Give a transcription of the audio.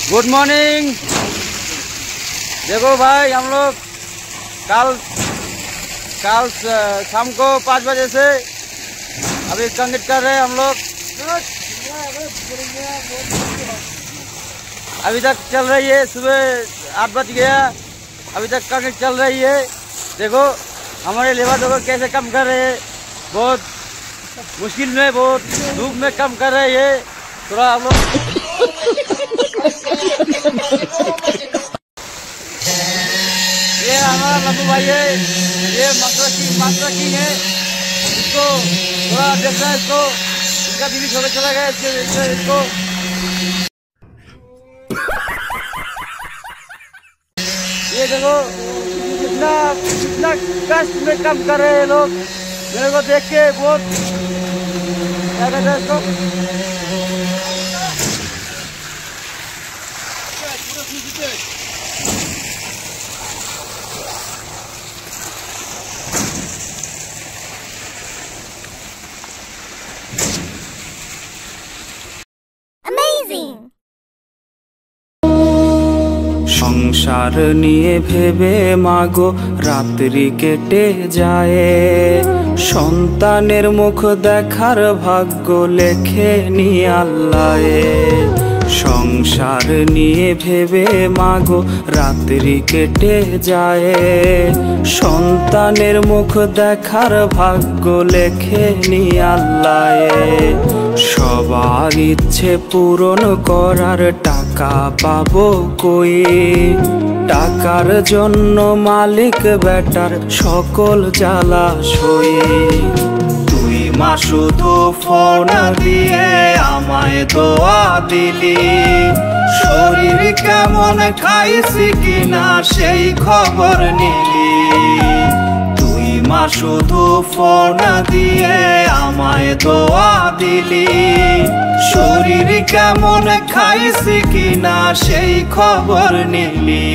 Good morning. देखो भाई, हम लोग कल शाम को 5 बजे से अभी कंक्रीट कर रहे हैं। हम लोग अभी तक चल रही है। सुबह 8 बज गया, अभी तक कंक्रीट चल रही है। देखो हमारे लेबर देखो कैसे कम कर रहे हैं। बहुत मुश्किल में, बहुत धूप में कम कर रहे हैं। थोड़ा हम लोग ये हमारा लम्बू भाई है, ये मास्टर किंग है। इसको थोड़ा देखना है, इसको इसका बीवी छोटा चला गया इसको ये देखो कितना कष्ट में कम कर रहे हैं लोग। मेरे को देख के बहुत क्या कहते हैं इसको, সংসার নিয়ে ভেবে মাগো রাত্রি কেটে যায়। সন্তানের মুখ দেখার ভাগ্য লেখে নি আল্লাহে। সংসার নিয়ে ভেবে মাগো রাত্রি কেটে যায়। সন্তানের মুখ দেখার ভাগ্য লেখে নি আল্লাহে। সবার ইচ্ছে পূরণ করার টাকা পাবো কই? টাকার জন্য মালিক বেটার সকল জ্বালা সই। তুই মা শুধু ফোন দিয়ে আমায় দোয়া দিলি, শরীর কেমন খাইছি কিনা সেই খবর নিলি। তুই মা শুধু ফোন দিয়ে আমায় দোয়া দিলি, শরীর কেমন খাইছি কিনা সেই খবর নিলি।